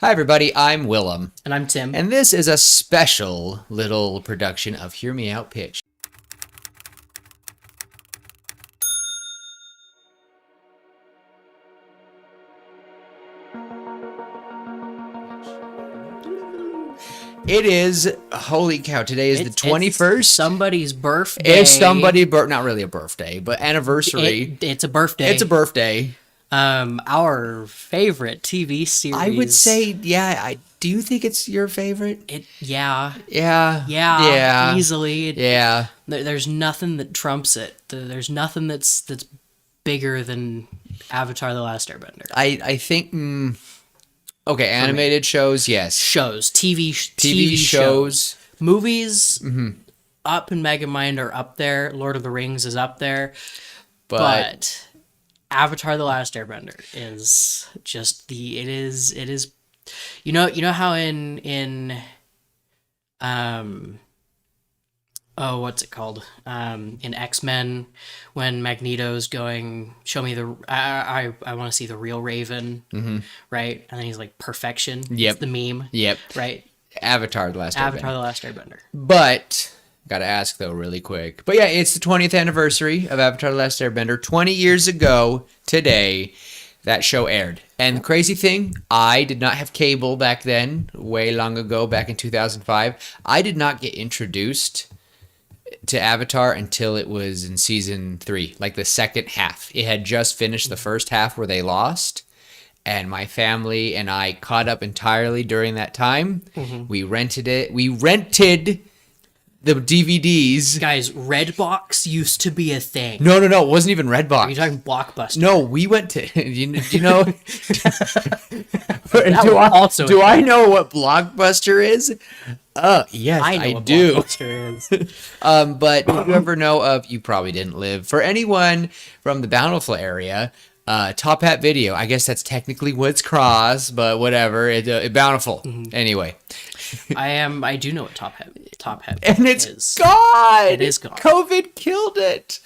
Hi, everybody. I'm Willem. And I'm Tim. And this is a special little production of Hear Me Out Pitch. It is, holy cow, today is the 21st. It's somebody's birthday. It's not really a birthday, but anniversary. It's a birthday. It's a birthday. Our favorite TV series. I would say, do you think it's your favorite? Yeah. Yeah. Easily. Yeah. There's nothing that trumps it. There's nothing that's bigger than Avatar: The Last Airbender. I think. Okay, animated shows, yes. Shows, TV shows, movies. Up and Megamind are up there. Lord of the Rings is up there, but Avatar: The Last Airbender is just it is. You know how in what's it called? In X-Men, when Magneto's going, show me I want to see the real Raven, right? And then he's like, perfection. Yep. It's the meme. Yep. Right. Avatar: The Last Airbender. The Last Airbender. But gotta ask though, really quick. But yeah, it's the 20th anniversary of Avatar: The Last Airbender. 20 years ago today, that show aired. And the crazy thing, I did not have cable back then, way long ago, back in 2005. I did not get introduced to Avatar until it was in season 3, like the second half. It had just finished the first half where they lost, and my family and I caught up entirely during that time. We rented it. We rented the DVDs. Guys, Redbox used to be a thing. No, it wasn't even Redbox. Are you talking Blockbuster? No, we went to, you know, do I know what Blockbuster is? Yes, I what do. Blockbuster is. But you ever know of, you probably didn't live, for anyone from the Bountiful area, Top Hat Video. I guess that's technically Woods Cross, but whatever. Bountiful. Anyway. I do know what Top Hat And it's is. gone. It is gone. COVID killed it.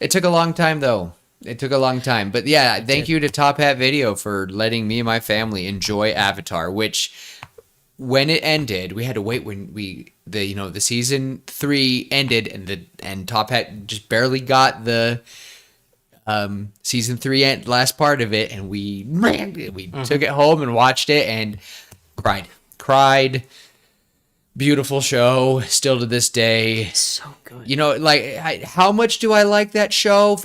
It took a long time, though. But yeah, thank you to Top Hat Video for letting me and my family enjoy Avatar, which, when it ended, we had to wait when the season 3 ended, and Top Hat just barely got the season 3 last part of it, and we took it home and watched it and cried. Beautiful show, still to this day. It's so good. How much do I like that show?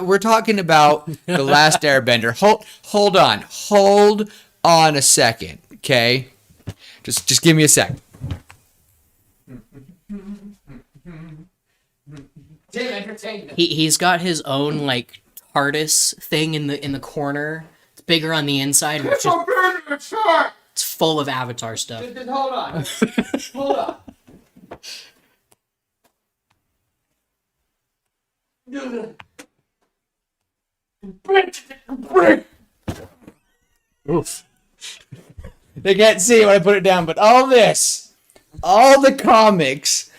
We're talking about The Last Airbender. Hold on a second, okay? Just give me a sec. He's got his own like TARDIS thing in the corner. It's bigger on the inside. It's full of Avatar stuff. Just hold on. Oof. They can't see when I put it down, but all the comics.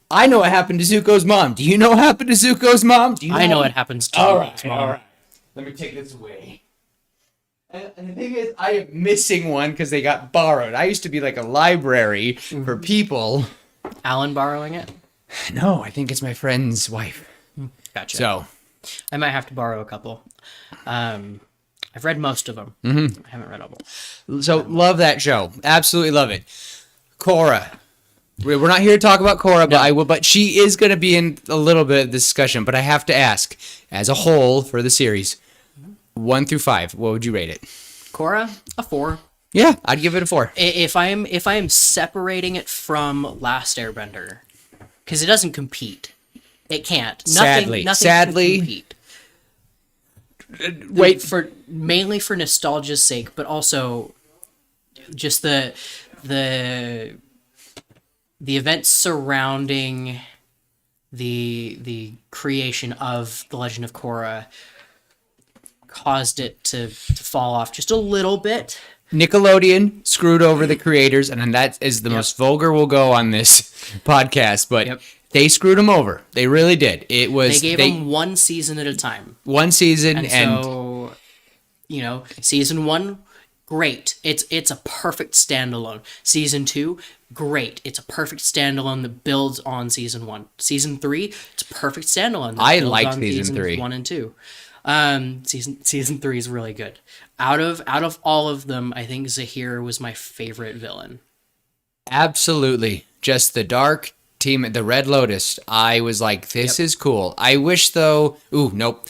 I know what happened to Zuko's mom. Do you know what happened to Zuko's mom? I know what happens to all right. Let me take this away. And the thing is, I am missing one because they got borrowed. I used to be like a library for people. Alan borrowing it? No, I think it's my friend's wife. Gotcha. So I might have to borrow a couple. I've read most of them. I haven't read all of them. So love that show. Absolutely love it. Korra. We're not here to talk about Korra, but she is going to be in a little bit of discussion. But I have to ask, as a whole for the series, 1 through 5, what would you rate it? Korra, a 4. Yeah, I'd give it a 4. If I am separating it from Last Airbender, because it doesn't compete, it can't. Nothing can compete. Mainly for nostalgia's sake, but also just the events surrounding the creation of The Legend of Korra caused it to fall off just a little bit. Nickelodeon screwed over the creators, and that is the most vulgar we'll go on this podcast, but they screwed them over. They really did. They gave them one season at a time. One season, and so, season 1 great. It's a perfect standalone. Season 2, great. It's a perfect standalone that builds on season 1. Season 3, it's a perfect standalone that I builds liked on season seasons 3. 1 and 2. Season 3 is really good. Out of all of them, I think Zahir was my favorite villain. Absolutely. Just the dark team, the Red Lotus. I was like, this is cool. I wish though. Ooh, nope.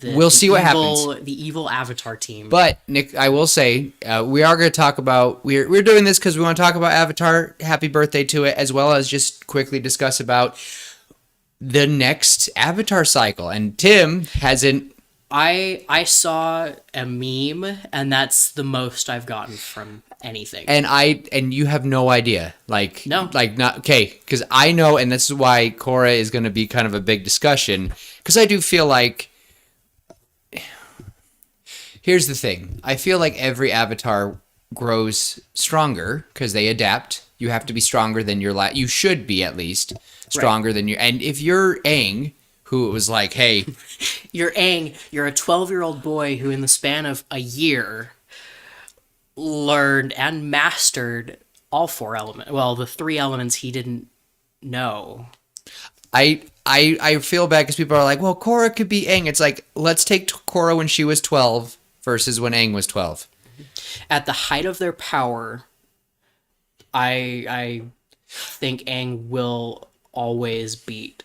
We'll see what happens. The evil Avatar team. But Nick, I will say, we are going to talk about. We're doing this because we want to talk about Avatar. Happy birthday to it, as well as just quickly discuss about the next Avatar cycle. And Tim hasn't. I saw a meme, and that's the most I've gotten from anything. And you have no idea, No. not okay, because I know, and this is why Korra is going to be kind of a big discussion, because I do feel like, here's the thing, I feel like every Avatar grows stronger because they adapt. You have to be stronger than your you should be at least stronger than you. And if you're Aang, who was like, hey, You're Aang, you're a 12-year-old boy who in the span of a year learned and mastered all 4 elements. Well, the 3 elements he didn't know. I feel bad because people are like, well, Korra could be Aang. It's like, let's take Korra when she was 12 versus when Aang was 12. At the height of their power, I think Aang will always beat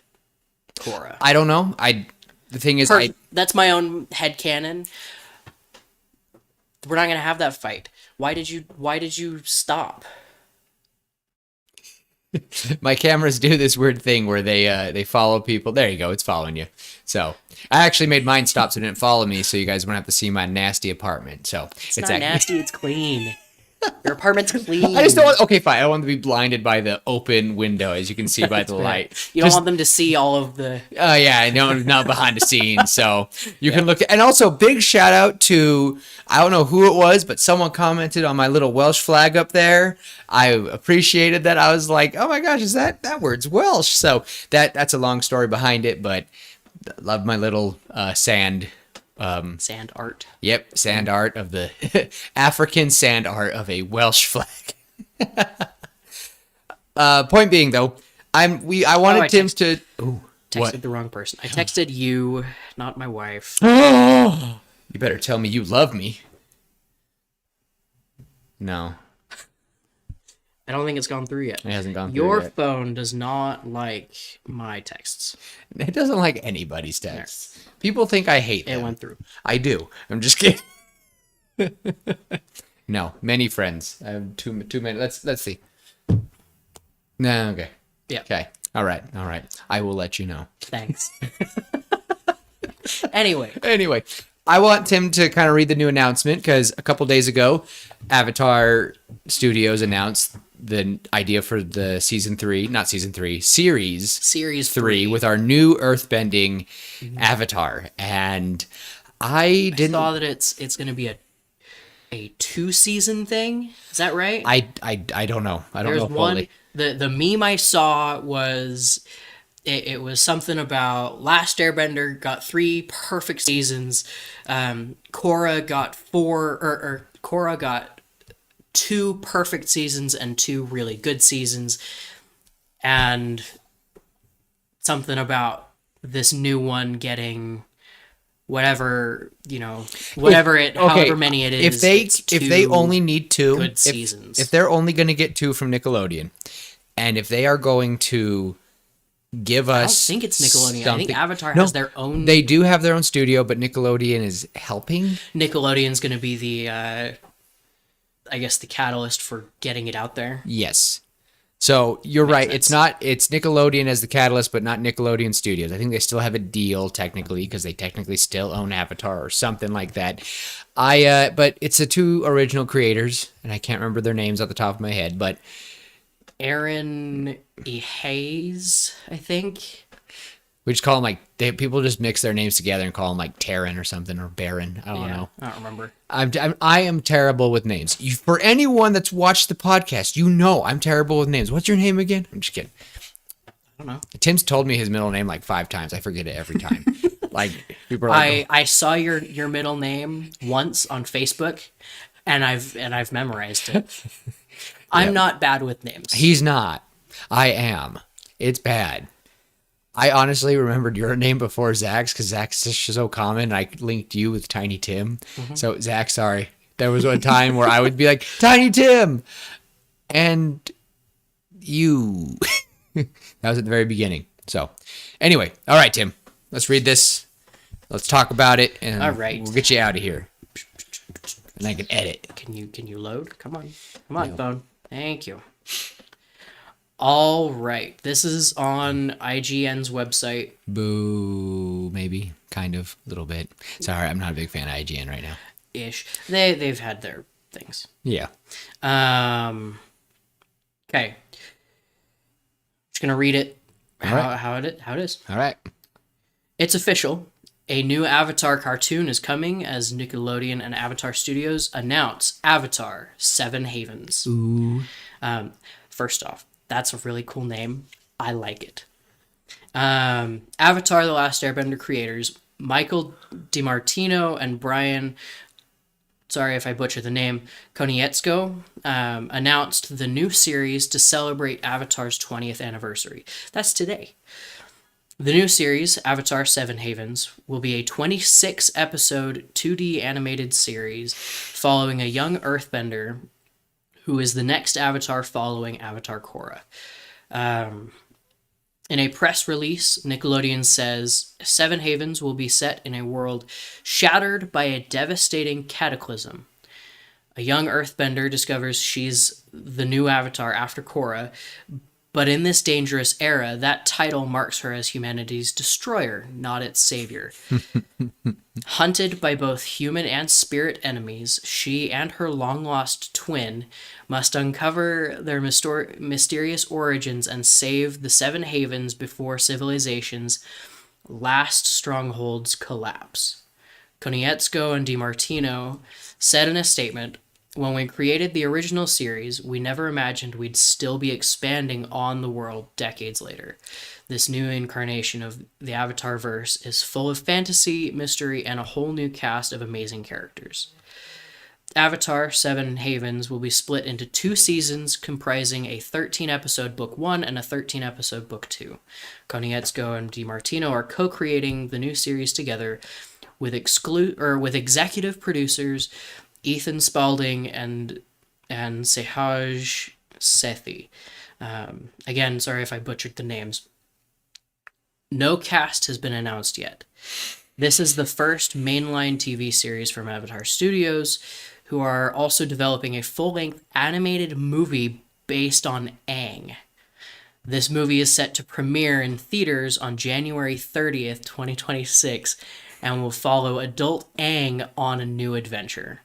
Korra. I don't know. The thing is, That's my own headcanon. We're not gonna have that fight. Why did you stop? my cameras do this weird thing where they follow people. There you go. It's following you. So I actually made mine stop so it didn't follow me, so you guys won't have to see my nasty apartment. So It's not nasty. It's clean. Your apartment's clean. I just don't want. Okay, fine. I don't want to be blinded by the open window, as you can see by the light. You don't want them to see all of the. Oh yeah, no, not behind the scenes. So you can look. And also, big shout out to, I don't know who it was, but someone commented on my little Welsh flag up there. I appreciated that. I was like, oh my gosh, is that word's Welsh? So that's a long story behind it, but love my little sand. Sand art. Yep, sand art of the African sand art of a Welsh flag. Point being, though, I wanted Tim to. Ooh, texted what? the wrong person. I texted you, not my wife. You better tell me you love me. No, I don't think it's gone through yet. it hasn't gone through Your yet. phone does not like my texts. It doesn't like anybody's texts. People think I hate them. It went through. I do. I'm just kidding. No, many friends. I have too many. Let's see. No, okay. Yeah. Okay. All right. I will let you know. Thanks. Anyway, I want Tim to kind of read the new announcement because a couple days ago, Avatar Studios announced the idea for the series 3 with our new earthbending Avatar. And I didn't saw that it's going to be a 2-season thing. Is that right? I don't know. I don't There's know fully. The meme I saw was it was something about Last Airbender got 3 perfect seasons. Korra got 4 Korra got 2 perfect seasons and 2 really good seasons, and something about this new one getting however many it is. If they only need 2 good seasons. if they're only going to get 2 from Nickelodeon, and if they are going to give us, I don't think it's Nickelodeon. I think Avatar No, has their own. They do have their own studio, but Nickelodeon is helping. Nickelodeon's going to be the, I guess, the catalyst for getting it out there. Yes. So you're right. sense. It's Nickelodeon as the catalyst, but not Nickelodeon Studios. I think they still have a deal technically because they technically still own Avatar or something like that. But it's the 2 original creators, and I can't remember their names off the top of my head, but Aaron E. Hayes, I think. we just call them people just mix their names together and call them like Taryn or something or Baron. I don't know. I don't remember. I am terrible with names. For anyone that's watched the podcast, you know I'm terrible with names. What's your name again? I'm just kidding. I don't know. Tim's told me his middle name like 5 times. I forget it every time. Like people are like, I saw your middle name once on Facebook. and I've memorized it. I'm not bad with names. He's not. I am. It's bad. I honestly remembered your name before Zach's because Zach's just so common. I linked you with Tiny Tim. So, Zach, sorry. There was one time where I would be like, Tiny Tim! And you. That was at the very beginning. So, anyway. All right, Tim. Let's read this. Let's talk about it. And All right. we'll get you out of here. And I can edit. Can you load? Come on, phone. Thank you. All right, this is on IGN's website. Boo, maybe, kind of, a little bit. Sorry, I'm not a big fan of IGN right now. Ish. They've had their things. Yeah. Okay. Just gonna read it. How it is. All right. It's official. A new Avatar cartoon is coming as Nickelodeon and Avatar Studios announce Avatar 7 Havens. Ooh. First off, that's a really cool name. I like it. Avatar The Last Airbender creators Michael DiMartino and Brian, sorry if I butcher the name, Konietzko, announced the new series to celebrate Avatar's 20th anniversary. That's today. The new series, Avatar 7 Havens, will be a 26-episode 2D animated series following a young earthbender who is the next Avatar following Avatar Korra. In a press release, Nickelodeon says 7 Havens will be set in a world shattered by a devastating cataclysm. A young earthbender discovers she's the new Avatar after Korra, but in this dangerous era, that title marks her as humanity's destroyer, not its savior. Hunted by both human and spirit enemies, she and her long-lost twin must uncover their mysterious origins and save the 7 Havens before civilization's last strongholds collapse. Konietzko and DiMartino said in a statement, "When we created the original series, we never imagined we'd still be expanding on the world decades later. This new incarnation of the Avatar verse is full of fantasy, mystery, and a whole new cast of amazing characters." Avatar 7 Havens will be split into 2 seasons comprising a 13-episode Book 1 and a 13-episode Book 2. Konietzko and DiMartino are co-creating the new series together with executive producers Ethan Spalding and Sehaj Sethi. Again, sorry if I butchered the names. No cast has been announced yet. This is the first mainline TV series from Avatar Studios, who are also developing a full-length animated movie based on Aang. This movie is set to premiere in theaters on January 30th, 2026, and will follow adult Aang on a new adventure.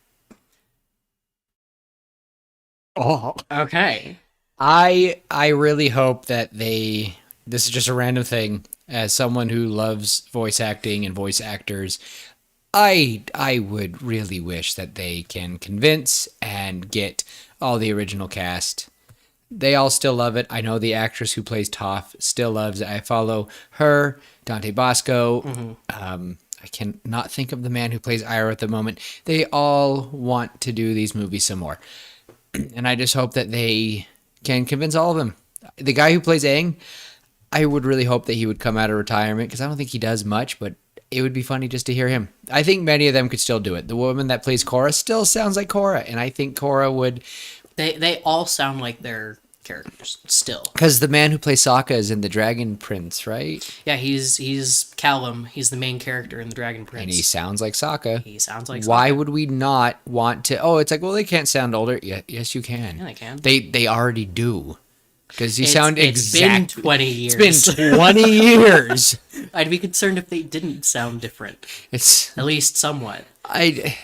Oh. Okay. I really hope that this is just a random thing. As someone who loves voice acting and voice actors, I would really wish that they can convince and get all the original cast. They all still love it. I know the actress who plays Toph still loves it. I follow her, Dante Bosco. Mm-hmm. I cannot think of the man who plays Iroh at the moment. They all want to do these movies some more. And I just hope that they can convince all of them. The guy who plays Aang, I would really hope that he would come out of retirement because I don't think he does much, but it would be funny just to hear him. I think many of them could still do it. The woman that plays Korra still sounds like Korra, and I think Korra would... They all sound like their characters still. Because the man who plays Sokka is in The Dragon Prince, right? Yeah, he's Callum. He's the main character in The Dragon Prince. And he sounds like Sokka. He sounds like Sokka. Why would we not want to... Oh, it's like, well, they can't sound older. Yeah, yes, you can. Yeah, they can. They already do. Because you sound It's been 20 years. It's been 20 years. I'd be concerned if they didn't sound different. It's... At least somewhat. It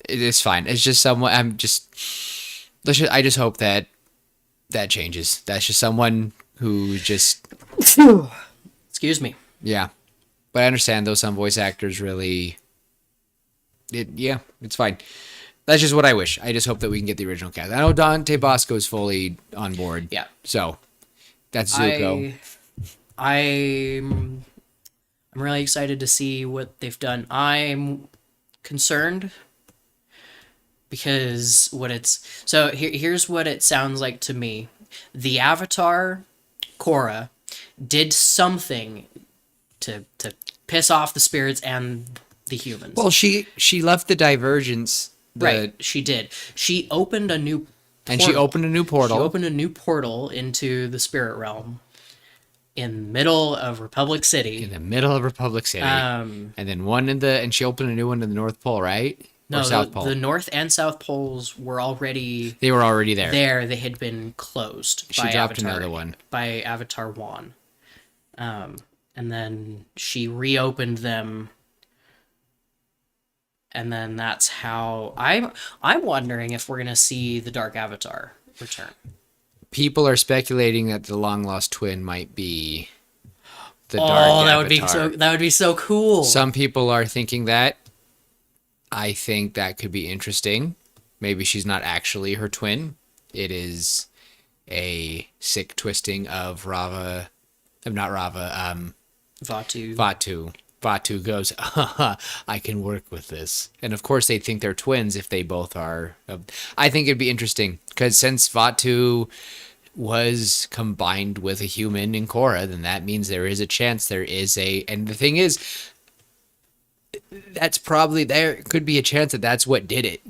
is fine. It's just somewhat... I just hope that changes. That's just someone who just... Excuse me. Yeah. But I understand, though, some voice actors really... it's fine. That's just what I wish. I just hope that we can get the original cast. I know Dante Bosco is fully on board. Yeah. So, that's Zuko. I'm really excited to see what they've done. I'm concerned because here's what it sounds like to me. The Avatar, Korra, did something to piss off the spirits and the humans. Well, she left the divergence. Right, she did. She opened a new And she opened a new portal. She opened a new portal into the spirit realm in the middle of Republic City. In the middle of Republic City. And then and she opened a new one in the North Pole, right? No, or South Pole. The North and South Poles were already... They were already there. They had been closed she by dropped Avatar, another one. By Avatar 1. And then she reopened them. And then that's how... I'm wondering if we're going to see the Dark Avatar return. People are speculating that the long-lost twin might be the Dark Avatar. That would be so cool. Some people are thinking that. I think that could be interesting. Maybe she's not actually her twin. It is a sick twisting of Rava. Not Rava. Vatu. Vatu goes, I can work with this. And of course they think they're twins if they both are. I think it'd be interesting because since Vatu was combined with a human in Korra, then that means there is a chance there is and the thing is, there could be a chance that that's what did it.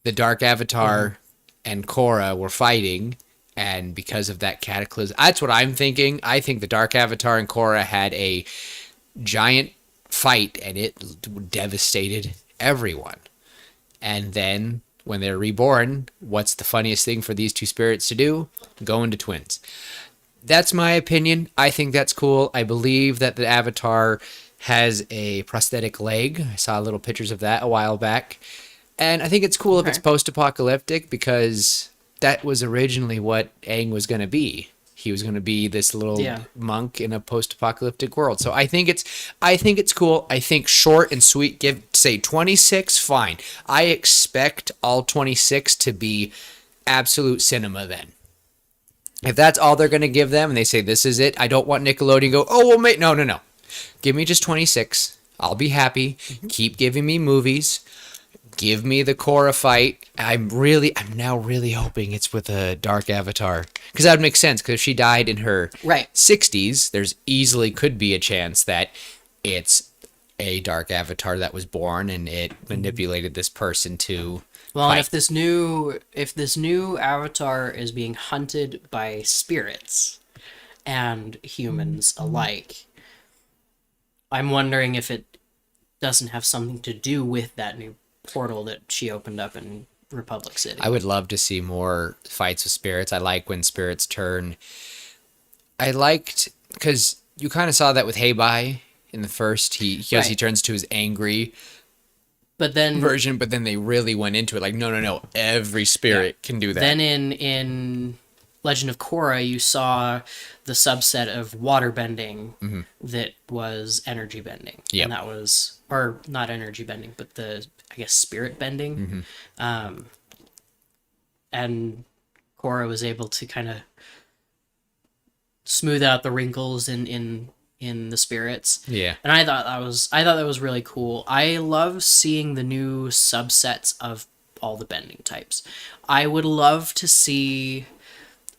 The Dark Avatar and Korra were fighting, and because of that cataclysm, that's what I'm thinking. I think the Dark Avatar and Korra had a giant fight, and it devastated everyone. And then, when they're reborn, what's the funniest thing for these two spirits to do? Go into twins. That's my opinion. I think that's cool. I believe that the Avatar has a prosthetic leg. I saw little pictures of that a while back. And I think it's cool if it's post-apocalyptic because that was originally what Aang was going to be. He was going to be this little monk in a post-apocalyptic world. So I think it's cool. I think short and sweet. Say 26, fine. I expect all 26 to be absolute cinema then. If that's all they're going to give them and they say this is it, I don't want Nickelodeon to go, oh, well, mate, no. Give me just 26. I'll be happy. Keep giving me movies. Give me the Korra fight. I'm now really hoping it's with a Dark Avatar. Because that would make sense. Because if she died in her 60s, there's easily could be a chance that it's a Dark Avatar that was born and it manipulated this person to fight. And if this new Avatar is being hunted by spirits and humans alike, I'm wondering if it doesn't have something to do with that new portal that she opened up in Republic City. I would love to see more fights with spirits. I like when spirits turn. I liked, because you kind of saw that with Heibai in the first. He turns to his angry version, but then they really went into it like, no, every spirit can do that. Then in Legend of Korra, you saw the subset of water bending that was energy bending. Yep. And that was, or not energy bending, but spirit bending. And Korra was able to kind of smooth out the wrinkles in the spirits. Yeah. And I thought that was really cool. I love seeing the new subsets of all the bending types. I would love to see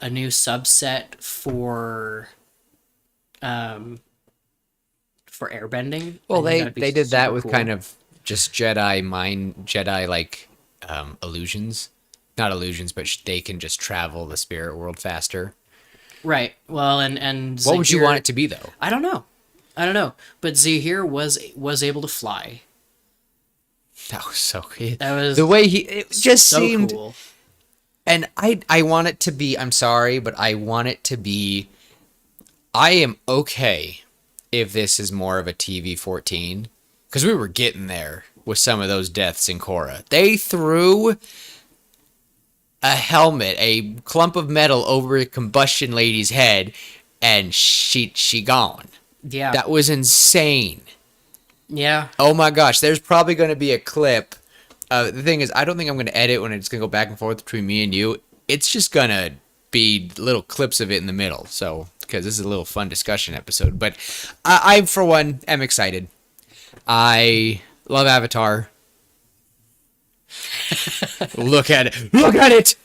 a new subset for airbending. Well, they did that with kind of just Jedi like illusions. Not illusions, but they can just travel the spirit world faster. Right. Well, and what would you want it to be though? I don't know. But Zahir was able to fly. That was so cool. That was the way it just so seemed cool. And I want it to be, I'm sorry, but I want it to be, I am okay if this is more of a TV-14, because we were getting there with some of those deaths in Korra. They threw a helmet, a clump of metal over a combustion lady's head, and she gone. Yeah. That was insane. Yeah. Oh my gosh, there's probably going to be a clip. The thing is, I don't think I'm going to edit when it's going to go back and forth between me and you. It's just going to be little clips of it in the middle. So, because this is a little fun discussion episode. But I, for one, am excited. I love Avatar. Look at it. Look at it.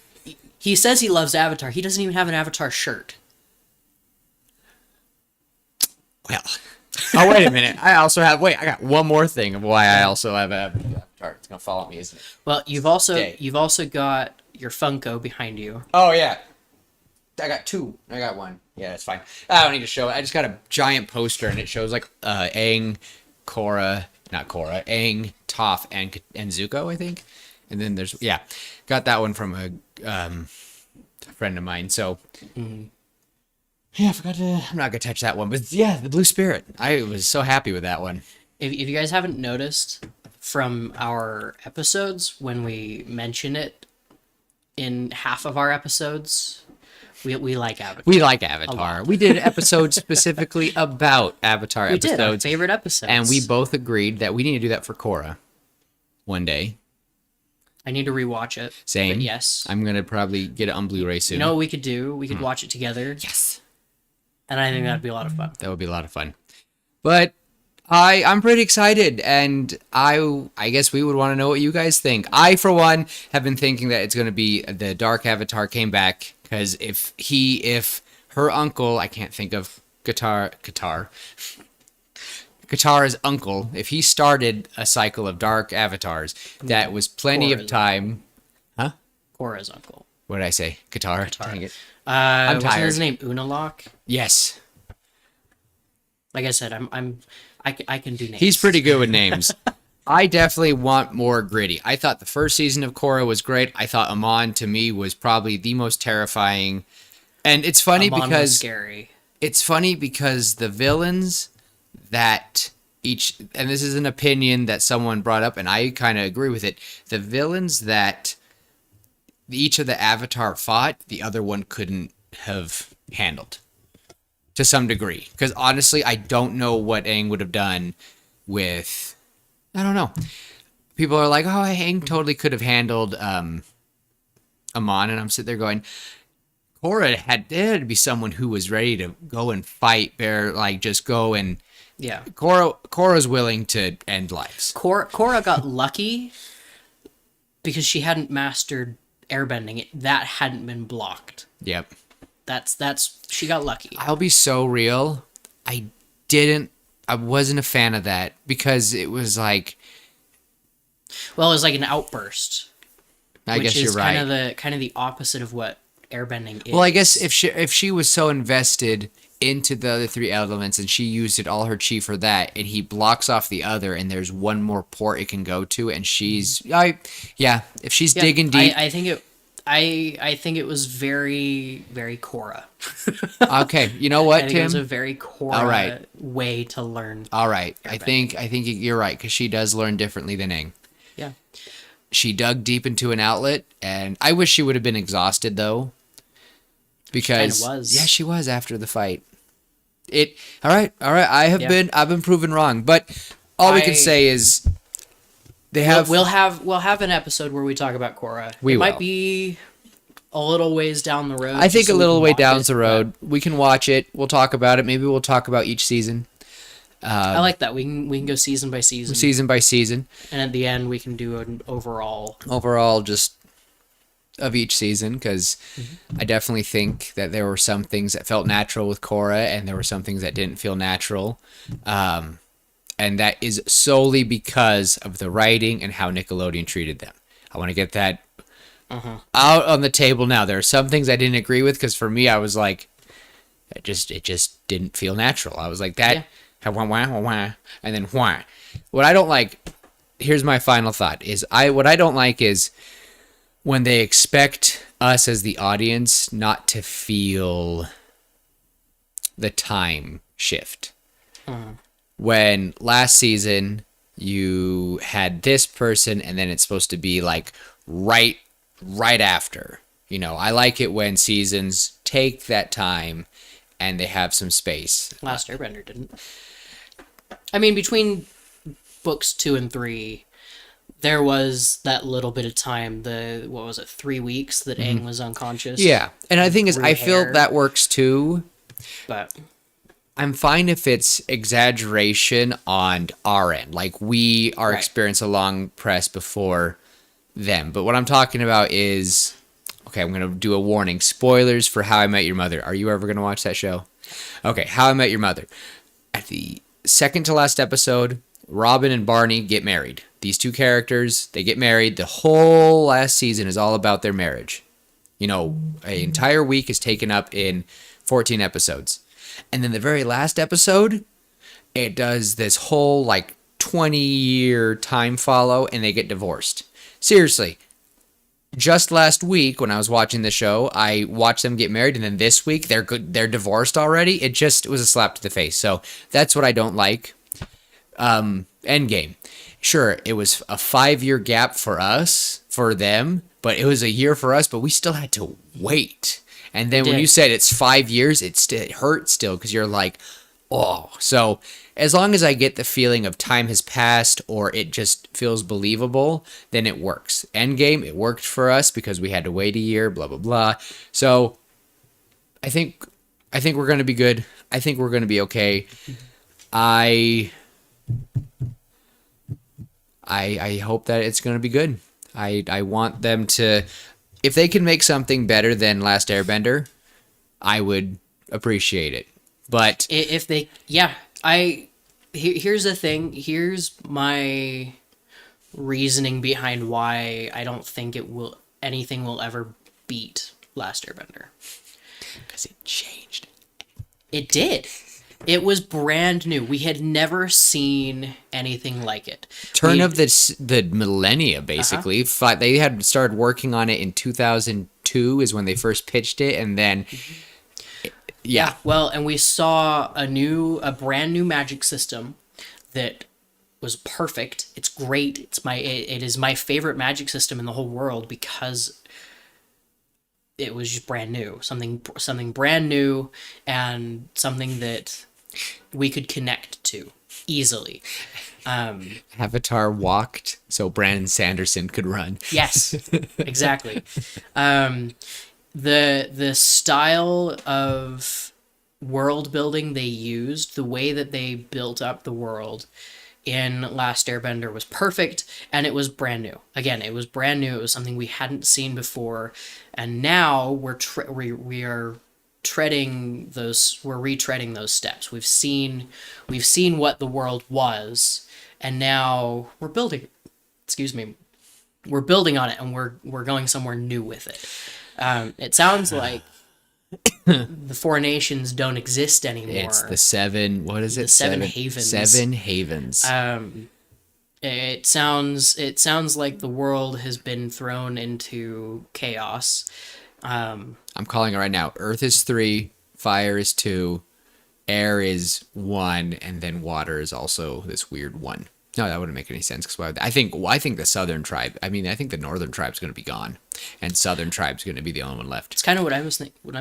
He says he loves Avatar. He doesn't even have an Avatar shirt. Well, oh, wait a minute. I got one more thing of why I also have an Avatar. It's going to follow me, isn't it? Well, you've also got your Funko behind you. Oh, yeah. I got two. I got one. Yeah, that's fine. I don't need to show it. I just got a giant poster, and it shows like Aang, Aang, Toph, and Zuko, I think. And then got that one from a friend of mine. So, yeah, I'm not gonna touch that one, but yeah, the Blue Spirit. I was so happy with that one. If you guys haven't noticed from our episodes, when we mention it in half of our episodes, we like Avatar. We like Avatar. We did an episode specifically about Avatar we did, our episodes. favorite episodes. And we both agreed that we need to do that for Korra one day. I need to rewatch it. Same. But yes. I'm going to probably get it on Blu-ray soon. You know what we could do? We could watch it together. Yes. And I think that'd be a lot of fun. That would be a lot of fun. But I'm pretty excited, and I guess we would want to know what you guys think. I, for one, have been thinking that it's going to be the Dark Avatar came back, because if her uncle, I can't think of Katara's uncle, if he started a cycle of dark avatars, that was plenty of time. Huh? Korra's uncle. What did I say? Katara? Dang it. I'm tired. His name Unalaq? Yes. Like I said, I can do names. He's pretty good with names. I definitely want more gritty. I thought the first season of Korra was great. I thought Amon, to me, was probably the most terrifying. And it's funny Amon was because scary. It's funny because the villains that and this is an opinion that someone brought up, and I kind of agree with it. The villains that each of the Avatar fought, the other one couldn't have handled to some degree. Because honestly, I don't know what Aang would have done with. I don't know. People are like, "Oh, Aang totally could have handled Amon," and I'm sitting there going, "Korra had to be someone who was ready to go and fight, just go and." Yeah. Korra's willing to end lives. Korra got lucky because she hadn't mastered airbending. That hadn't been blocked. Yep. That's she got lucky. I'll be so real. I wasn't a fan of that because it was like. Well, it was like an outburst. I guess you're right. Kind of the opposite of what airbending is. Well, I guess if she was so invested into the other three elements and she used it all her chi for that, and he blocks off the other, and there's one more port it can go to, and if she's digging deep, I think it was very, very Korra. Okay, you know what, I think Tim? it was a very Korra way to learn. All right, I think you're right, because she does learn differently than Aang. Yeah. She dug deep into an outlet, and I wish she would have been exhausted though. Because she kinda was. Yeah, she was after the fight. All right. I've been proven wrong, but all we can say is we'll have an episode where we talk about Korra. It might be a little ways down the road. I think a little way down the road. We can watch it. We'll talk about it. Maybe we'll talk about each season. I like that. We can go season by season. Season by season. And at the end we can do an overall just of each season, because I definitely think that there were some things that felt natural with Korra, and there were some things that didn't feel natural. And that is solely because of the writing and how Nickelodeon treated them. I want to get that out on the table now. There are some things I didn't agree with, because for me, I was like, it just didn't feel natural. I was like, that, and then wah. What I don't like, here's my final thought, what I don't like is when they expect us as the audience not to feel the time shift. When last season you had this person and then it's supposed to be like right after. You know, I like it when seasons take that time and they have some space. Last Airbender didn't. I mean, between books 2 and 3, there was that little bit of time, 3 weeks that Aang was unconscious. Yeah, and I think I feel that works too. But I'm fine if it's exaggeration on our end. Like, we are experienced a long press before them. But what I'm talking about is, okay, I'm going to do a warning. Spoilers for How I Met Your Mother. Are you ever going to watch that show? Okay, How I Met Your Mother. At the second to last episode, Robin and Barney get married. These two characters, they get married. The whole last season is all about their marriage. You know, an entire week is taken up in 14 episodes. And then the very last episode, it does this whole like 20-year time follow and they get divorced. Seriously. Just last week when I was watching the show, I watched them get married, and then this week they're divorced already. It was a slap to the face. So that's what I don't like. Endgame. Sure, it was a 5-year gap for them, but it was a year for us, but we still had to wait. And then when you said it's 5 years, it hurts still because you're like, oh. So as long as I get the feeling of time has passed or it just feels believable, then it works. Endgame, it worked for us because we had to wait a year, blah, blah, blah. So I think we're going to be good. I think we're going to be okay. I hope that it's going to be good. I want them to, if they can make something better than Last Airbender, I would appreciate it. But if they, here's the thing. Here's my reasoning behind why I don't think anything will ever beat Last Airbender. Because it changed. It did. It was brand new. We had never seen anything like it. Turn of the millennia, basically. They had started working on it in 2002 is when they first pitched it, and then yeah. Well, and we saw a brand new magic system that was perfect. It's great. It is my favorite magic system in the whole world because it was just brand new. Something brand new and something that we could connect to easily. Avatar walked so Brandon Sanderson could run. Yes, exactly. The style of world building they used, the way that they built up the world in Last Airbender was perfect, and it was brand new. Again, it was brand new. It was something we hadn't seen before, and now we're retreading those steps. We've seen what the world was, and now we're building. We're building on it, and we're going somewhere new with it. It sounds like the Four Nations don't exist anymore. It's the seven. What is it? The Seven Havens. Seven Havens. It sounds like the world has been thrown into chaos. I'm calling it right now. Earth is 3, fire is 2, air is 1, and then water is also this weird 1. No, that wouldn't make any sense. Because I think the southern tribe. I think the northern tribe's going to be gone, and southern tribe's going to be the only one left. It's kind of what I'm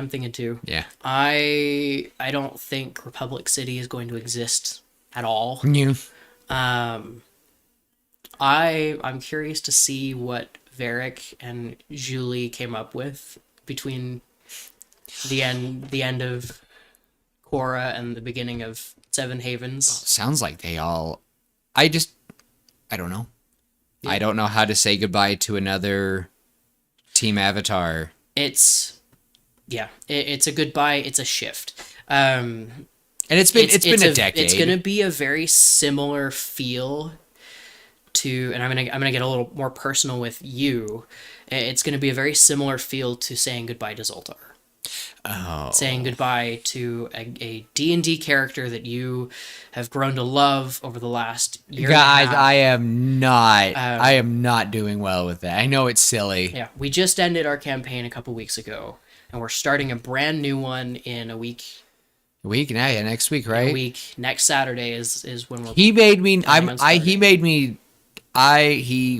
thinking too. Yeah. I don't think Republic City is going to exist at all. Yeah. I'm curious to see what Varric and Julie came up with between the end of Korra and the beginning of Seven Havens. Sounds like they all. I don't know. Yeah. I don't know how to say goodbye to another Team Avatar. It's a goodbye. It's a shift. And it's been a decade. It's gonna be a very similar feel to, and I'm gonna get a little more personal with you. It's gonna be a very similar feel to saying goodbye to Zoltar. Oh. Saying goodbye to a D&D character that you have grown to love over the last year. Guys, I am not doing well with that. I know it's silly. Yeah, we just ended our campaign a couple weeks ago, and we're starting a brand new one in a week. A week now, yeah, next week, right? A week. Next Saturday is when we're. He made me.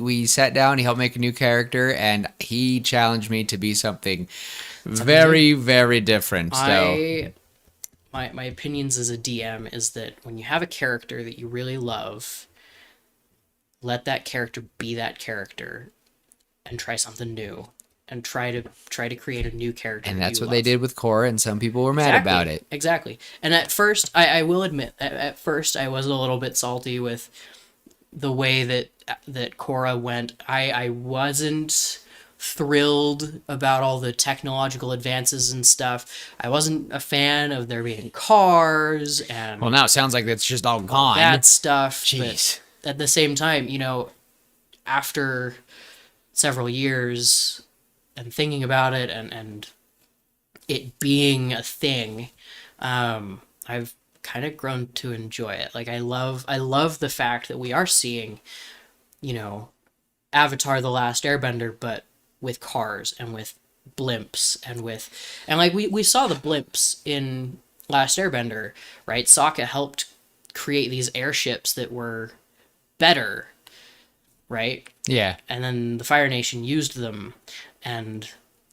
We sat down. He helped make a new character, and he challenged me to be something very, very different. So my opinions as a DM is that when you have a character that you really love, let that character be that character, and try something new, and try to create a new character. And that's what they did with Korra, and some people were mad about it. Exactly. And at first, I will admit, at first I was a little bit salty with the way that Korra went. I wasn't thrilled about all the technological advances and stuff. I wasn't a fan of there being cars and Well, now it sounds like it's just all gone. that stuff. Jeez. But at the same time, after several years and thinking about it and it being a thing, I've kind of grown to enjoy it. Like I love the fact that we are seeing, Avatar: The Last Airbender, but with cars and with blimps and like we saw the blimps in Last Airbender, right? Sokka helped create these airships that were better, right? Yeah. And then the Fire Nation used them, and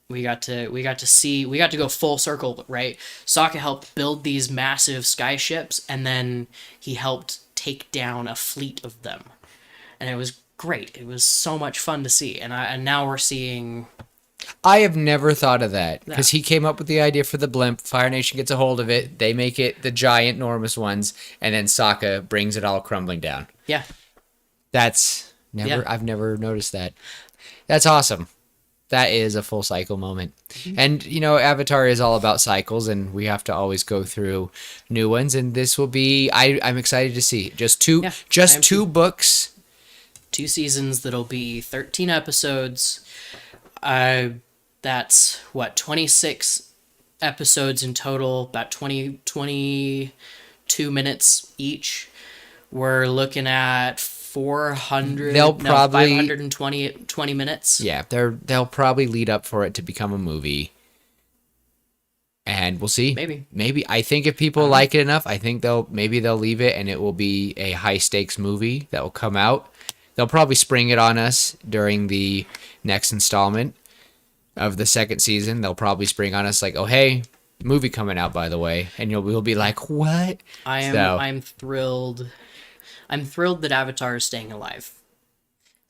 we got to go full circle, right? Sokka helped build these massive skyships, and then he helped take down a fleet of them, and it was great. It was so much fun to see, and now we're seeing. I have never thought of that because he came up with the idea for the blimp. Fire Nation gets a hold of it. They make it the giant, enormous ones, and then Sokka brings it all crumbling down. Yeah, That's never. Yeah. I've never noticed that. That's awesome. That is a full cycle moment. And Avatar is all about cycles, and we have to always go through new ones. And this will be. I'm excited to see just two. Yeah, just I am two too. books. 2 seasons that'll be 13 episodes. That's what, 26 episodes in total, about 22 minutes each. We're looking at 520 minutes. Yeah, they'll probably lead up for it to become a movie. And we'll see. Maybe. I think if people like it enough, I think they'll leave it and it will be a high stakes movie that will come out. They'll probably spring it on us during the next installment of the second season. They'll probably spring on us like, "Oh, hey, movie coming out, by the way," and we'll be like, "What?" I'm thrilled. I'm thrilled that Avatar is staying alive.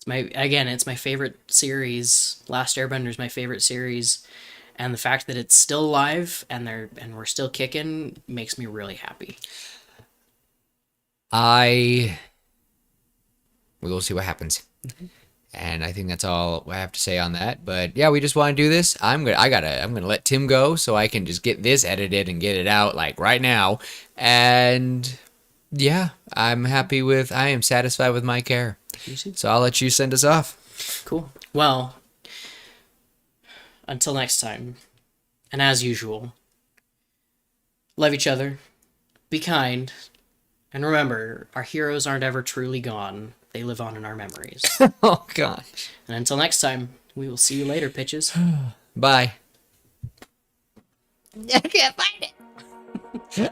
It's my favorite series. Last Airbender is my favorite series, and the fact that it's still alive and we're still kicking makes me really happy. We'll see what happens. And I think that's all I have to say on that. But yeah, we just want to do this. I'm gonna let Tim go so I can just get this edited and get it out like right now. And yeah, I am satisfied with my care. So I'll let you send us off. Cool. Well, until next time, and as usual, love each other, be kind, and remember, our heroes aren't ever truly gone. They live on in our memories. Oh gosh. And until next time, we will see you later, pitches. Bye. I can't find it.